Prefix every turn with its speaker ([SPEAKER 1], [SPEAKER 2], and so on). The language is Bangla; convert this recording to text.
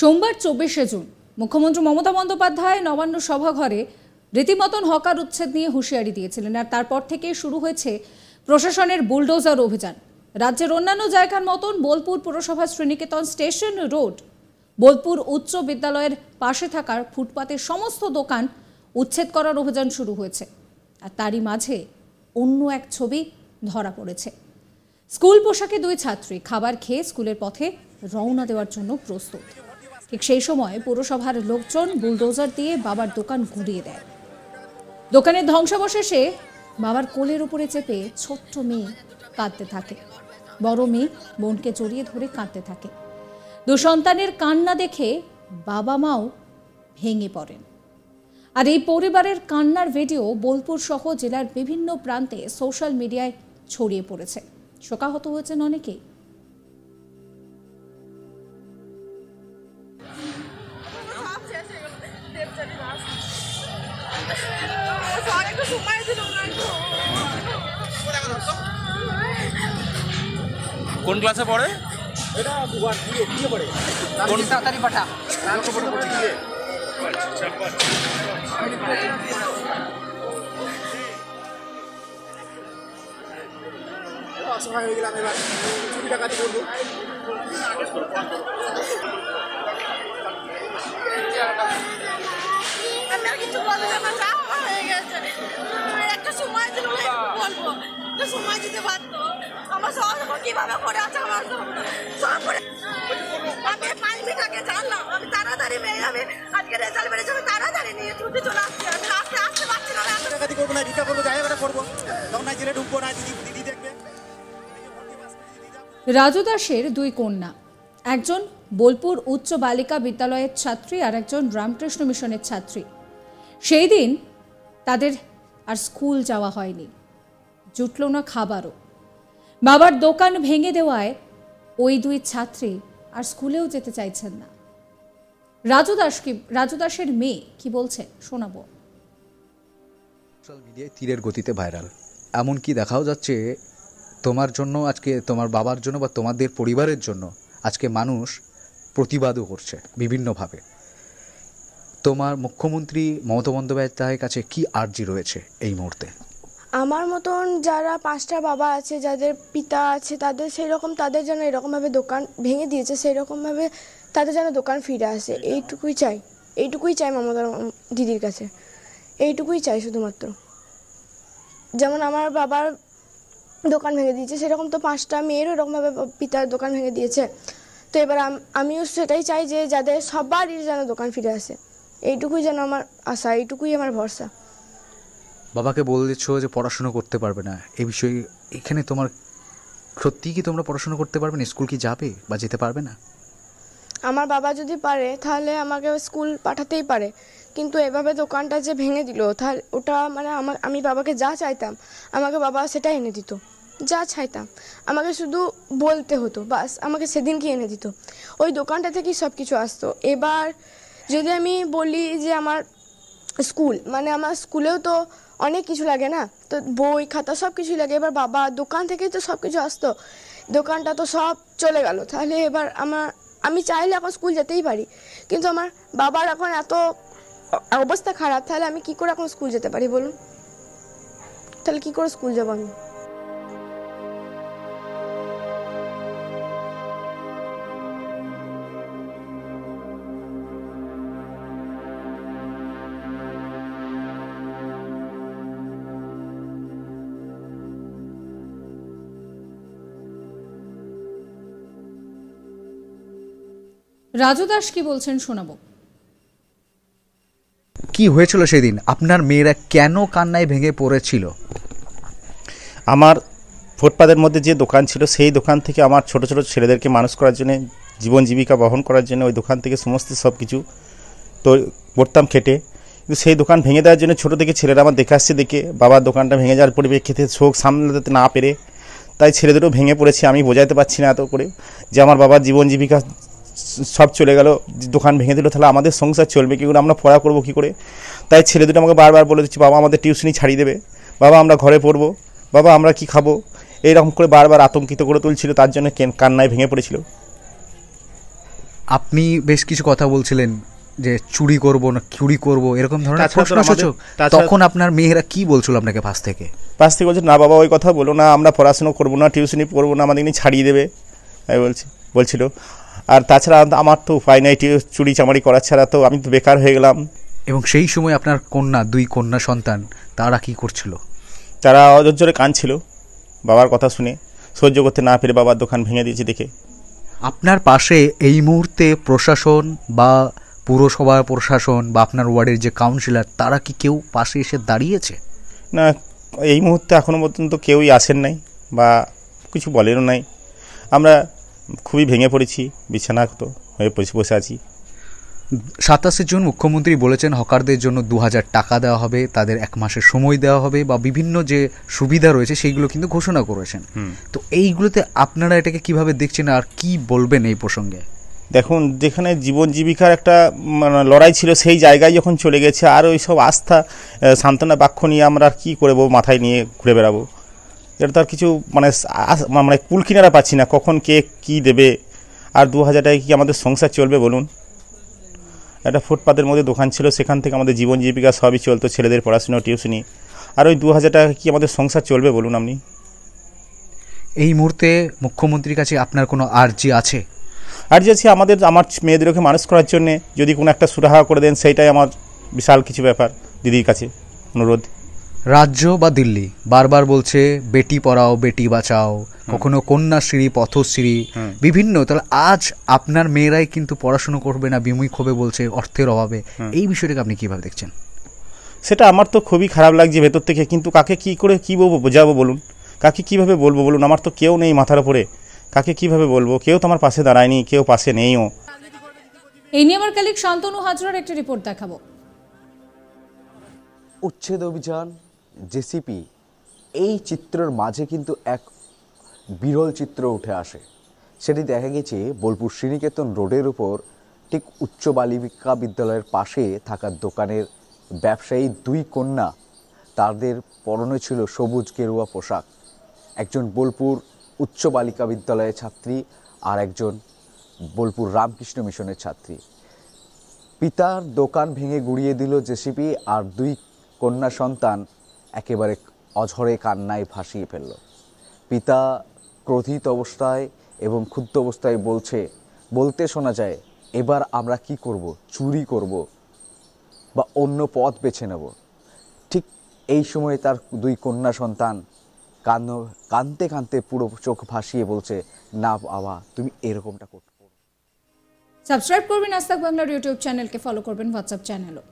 [SPEAKER 1] সোমবার 24শে জুন মুখ্যমন্ত্রী মমতা বন্দ্যোপাধ্যায় নবান্ন সভাঘরে রীতিমতন হকার উচ্ছেদ নিয়ে হুঁশিয়ারি দিয়েছিলেন। আর তারপর থেকে শুরু হয়েছে প্রশাসনের বুলডোজার অভিযান। রাজ্যের অন্যান্য জায়গার মতন বোলপুর পুরসভার শ্রীনিকেতন স্টেশন রোড বোলপুর উচ্চ বিদ্যালয়ের পাশে থাকার ফুটপাতের সমস্ত দোকান উচ্ছেদ করার অভিযান শুরু হয়েছে। আর তারই মাঝে অন্য এক ছবি ধরা পড়েছে। স্কুল পোশাকে দুই ছাত্রী খাবার খেয়ে স্কুলের পথে রওনা দেওয়ার জন্য প্রস্তুত। ঠিক সেই সময় পুরসভার লোকজন বুলডোজার দিয়ে বাবার দোকান ঘুরিয়ে দেয়। দোকানের ধ্বংসাবশেষে বাবার কোলের উপরে চেপে ছোট্ট মেয়ে কাঁদতে থাকে। বড় মেয়ে বোনকে জড়িয়ে ধরে কাঁদতে থাকে। দু সন্তানের কান্না দেখে বাবা মাও ভেঙে পড়েন। আর এই পরিবারের কান্নার ভিডিও বোলপুর সহ জেলার বিভিন্ন প্রান্তে সোশ্যাল মিডিয়ায় ছড়িয়ে পড়েছে। শোকাহত হয়েছেন অনেকেই।
[SPEAKER 2] কোন ক্লাসে পড়ে?
[SPEAKER 3] এটা দিয়ে পড়ে
[SPEAKER 2] কোন
[SPEAKER 3] তাড়াতাড়ি পাঠা অসহায় হয়ে গেলাম। এবার চুরি ডাকাতি করবো।
[SPEAKER 4] কিছু বলবো না, যা হয়ে গেছে। একটা সময় দিল বলবো, একটা সময় দিতে পারতো। আমার সব কিভাবে করে আছে আমার সব করে। আমি 5 মিনিট আগে জানলাম, আমি তাড়াতাড়ি মেয়ে যাবে, আজকে রেজাল্ট বেড়েছে, আমি তাড়াতাড়ি নিয়ে ছুটে চলে আসছি। আমি আসতে পারছি না।
[SPEAKER 3] ডাকাতি করবো না, ভিক্ষা করবো, যাই ওটা করবো, তখন না জেলে ঢুকবো না। দিদি দেখবে।
[SPEAKER 1] রাজু দাসের দুই কন্যা, একজন বোলপুর উচ্চ বালিকা বিদ্যালয়ের ছাত্রী আর একজন রামকৃষ্ণ মিশনের ছাত্রী। সেই দিন তাদের আর স্কুল যাওয়া হয়নি, জুটল না খাবারও। বাবার দোকান ভেঙে দেওয়ায় ওই দুই ছাত্রী আর স্কুলেও যেতে চাইছেন না। রাজু দাসের মেয়ে কি বলছে শোনাবো।
[SPEAKER 5] সোশ্যাল মিডিয়ায় তীরের গতিতে ভাইরাল, এমনকি দেখাও যাচ্ছে তোমার জন্য আজকে, তোমার বাবার জন্য বা তোমাদের পরিবারের জন্য আজকে মানুষ প্রতিবাদও করছে বিভিন্নভাবে। তোমার মুখ্যমন্ত্রী মমতা বন্দ্যোপাধ্যায়ের কাছে কি আর্জি রয়েছে এই মুহূর্তে?
[SPEAKER 6] আমার মতন যারা 5টা বাবা আছে, যাদের পিতা আছে, তাদের সেই রকম, তাদের যেন এরকমভাবে দোকান ভেঙে দিয়েছে, সেই রকমভাবে তাদের যেন দোকান ফিরে আসে। এইটুকুই চাই মমতা দিদির কাছে, এইটুকুই চাই শুধুমাত্র। যেমন আমার বাবার দোকান ভেঙে দিয়েছে, সেরকম তো 5টা মেয়েরও এরকমভাবে পিতার দোকান ভেঙে দিয়েছে। তো এবার আমিও সেটাই চাই যে যাদের সবারই যেন দোকান ফিরে আসে। এইটুকুই যেন আমার আশা, এইটুকুই আমার ভরসা।
[SPEAKER 5] বাবাকে বলেছ যে পড়াশুনো করতে পারবে না, এই বিষয়ে এখানে তোমার সত্যিই কি তোমরা পড়াশুনো করতে পারবে না? স্কুল কি যাবে বা যেতে পারবে না?
[SPEAKER 6] আমার বাবা যদি পারে তাহলে আমাকে স্কুল পাঠাতেই পারে, কিন্তু এভাবে দোকানটা যে ভেঙে দিল, তাহলে ওটা মানে আমি বাবাকে যা চাইতাম আমাকে বাবা সেটাই এনে দিত। যা চাইতাম আমাকে শুধু বলতে হতো, বাস আমাকে সেদিনকে এনে দিত। ওই দোকানটা থেকেই সব কিছু আসতো। এবার যদি আমি বলি যে আমার স্কুল, মানে আমার স্কুলেও তো অনেক কিছু লাগে না, তো বই খাতা সব কিছুই লাগে। এবার বাবা দোকান থেকেই তো সব কিছু আসতো, দোকানটা তো সব চলে গেল। তাহলে এবার আমি চাইলে এখন স্কুল যেতেই পারি, কিন্তু আমার বাবার এখন এত অবস্থা খারাপ, তাহলে আমি কি করে এখন স্কুল যেতে পারি বলুন? তাহলে কি করে স্কুল যাবো আমি?
[SPEAKER 1] রাজু দাস কি বলছেন শোনাবো।
[SPEAKER 5] কি হয়েছিল সেদিন? আপনার মেয়েরা কেন কান্নায় ভেঙে পড়েছিল?
[SPEAKER 7] আমার ফুটপাতের মধ্যে যে দোকান ছিল, সেই দোকান থেকে আমার ছোট ছোট ছেলেদেরকে মানুষ করার জন্য, জীবন জীবিকা বহন করার জন্য ওই দোকান থেকে সমস্ত সব কিছু তো করতাম খেটে। কিন্তু সেই দোকান ভেঙে দেওয়ার জন্য ছোটো থেকে ছেলেরা আমার দেখে আসছে, দেখে বাবার দোকানটা ভেঙে যাওয়ার পরিপ্রেক্ষিতে শোক সামলাতে না পেরে তাই ছেলেদেরও ভেঙে পড়েছে। আমি বোঝাতে পারছি না এত করে যে আমার বাবার জীবন জীবিকা সব চলে গেল, দোকান ভেঙে দিল, তাহলে আমাদের সংসার চলবে কী করে, আমরা পড়া করবো কী করে? তাই ছেলে দুটো আমাকে বারবার বলে দিচ্ছে, বাবা আমাদের টিউশনি ছাড়িয়ে দেবে, বাবা আমরা ঘরে পড়বো, বাবা আমরা কি খাবো, এইরকম করে বারবার আতঙ্কিত করে তুলছিল। তার জন্য কান্নায় ভেঙে পড়েছিল।
[SPEAKER 5] আপনি বেশ কিছু কথা বলছিলেন যে চুরি করব এরকম ধরনের
[SPEAKER 7] তাছাড়া তো
[SPEAKER 5] প্রশ্নসূচক, তখন আপনার মেয়েরা কি বলছিল আপনাকে পাশ থেকে
[SPEAKER 7] বলছে না বাবা ওই কথা বলো না, আমরা পড়াশুনো করবো না, টিউশনি পড়বো না, আমাদের নিয়ে ছাড়িয়ে দেবে আমি বলছিল। আর তাছাড়া আমার তো উপায় নাই, চুরি চামারি করার ছাড়া, তো আমি তো বেকার হয়ে গেলাম।
[SPEAKER 5] এবং সেই সময় আপনার দুই কন্যা সন্তান তারা কি করছিল?
[SPEAKER 7] তারা অজরে কাঁদছিল বাবার কথা শুনে, সহ্য করতে না পেরে বাবার দোকান ভেঙে দিয়েছে দেখে।
[SPEAKER 5] আপনার পাশে এই মুহূর্তে প্রশাসন বা পুরসভার প্রশাসন বা আপনার ওয়ার্ডের যে কাউন্সিলর তারা কি কেউ পাশে এসে দাঁড়িয়েছে?
[SPEAKER 7] না, এই মুহূর্তে এখনও পর্যন্ত কেউই আসেন নাই বা কিছু বলেনও নাই। আমরা খুবই ভেঙে পড়েছি, বিছানাক্ত হয়ে বসে আছি।
[SPEAKER 5] 27 জুন মুখ্যমন্ত্রী বলেছেন হকারদের জন্য 2000 টাকা দেওয়া হবে, তাদের 1 মাসের সময় দেওয়া হবে বা বিভিন্ন যে সুবিধা রয়েছে সেইগুলো কিন্তু ঘোষণা করেছেন। তো এইগুলোতে আপনারা এটাকে কিভাবে দেখছেন আর কি বলবেন এই প্রসঙ্গে?
[SPEAKER 7] দেখুন, যেখানে জীবন জীবিকার একটা লড়াই ছিল সেই জায়গায় যখন চলে গেছে, আর ওই সব আস্থা সান্ত্বনা বাক্য নিয়ে আমরা আর কী করবো, মাথায় নিয়ে ঘুরে বেড়াবো? এটা তো আর কিছু মানে কুল কিনারা পাচ্ছি না, কখন কে কী দেবে। আর 2000 টাকায় কি আমাদের সংসার চলবে বলুন? একটা ফুটপাতের মধ্যে দোকান ছিল, সেখান থেকে আমাদের জীবন জীবিকা সবই চলতো, ছেলেদের পড়াশুনো টিউশনি। আর ওই 2000 টাকা কি আমাদের সংসার চলবে বলুন আপনি?
[SPEAKER 5] এই মুহূর্তে মুখ্যমন্ত্রীর কাছে আপনার কোনো আর্জি আছে?
[SPEAKER 7] আর্জি আছে আমার মেয়েদেরকে মানুষ করার জন্যে যদি কোনো একটা সুরাহা করে দেন, সেইটাই আমার বিশাল কিছু ব্যাপার। দিদির কাছে অনুরোধ।
[SPEAKER 5] রাজ্য বা দিল্লি বারবার বলছে বেটি পড়াও বেটি বাঁচাও, কখনো কন্যাশ্রী পথশ্রী বিভিন্ন, তাহলে আজ আপনার মেয়েরাই কিন্তু পড়াশুনো করবে না, বিমুখ হবে বলছে অর্থের অভাবে। এই বিষয়টাকে আপনি কিভাবে দেখছেন?
[SPEAKER 7] সেটা আমার তো খুবই খারাপ লাগছে ভেতর থেকে, কিন্তু কাকে কি করে কী বোঝাবো বলুন? কাকে কিভাবে বলবো বলুন? আমার তো কেউ নেই মাথার উপরে, কাকে কিভাবে বলবো? কেউ তো আমার পাশে দাঁড়ায়নি, কেউ পাশে নেইও।
[SPEAKER 1] এই নিয়ে আমার কালিক শান্তনু হাজরার একটি রিপোর্ট দেখাবো।
[SPEAKER 8] উচ্ছেদ অভিযান, জেসিপি, এই চিত্রের মাঝে কিন্তু এক বিরল চিত্র উঠে আসে। সেটি দেখা গেছে বোলপুর শ্রীনিকেতন রোডের উপর ঠিক উচ্চ বালিকা বিদ্যালয়ের পাশে থাকা দোকানের ব্যবসায়ী 2 কন্যা, তাদের পরনে ছিল সবুজ গেরুয়া পোশাক। একজন বোলপুর উচ্চ বালিকা বিদ্যালয়ের ছাত্রী আর একজন বোলপুর রামকৃষ্ণ মিশনের ছাত্রী। পিতার দোকান ভেঙে গুড়িয়ে দিল জেসিপি, আর 2 কন্যা সন্তান একেবারে অঝরে কান্নায় ভাসিয়ে ফেলল। পিতা ক্রোধিত অবস্থায় এবং ক্ষুব্ধ অবস্থায় বলতে শোনা যায়, এবার আমরা কি করব? চুরি করব বা অন্য পথ বেছে নেব। ঠিক এই সময় তার 2 কন্যা সন্তান কাঁদতে কাঁদতে পুরো চোখ ভাসিয়ে বলছে, না বাবা, তুমি এরকমটা করতে।
[SPEAKER 1] সাবস্ক্রাইব করবেন আজ তাক বাংলার ইউটিউব চ্যানেলকে, ফলো করবেন হোয়াটসঅ্যাপ চ্যানেলও।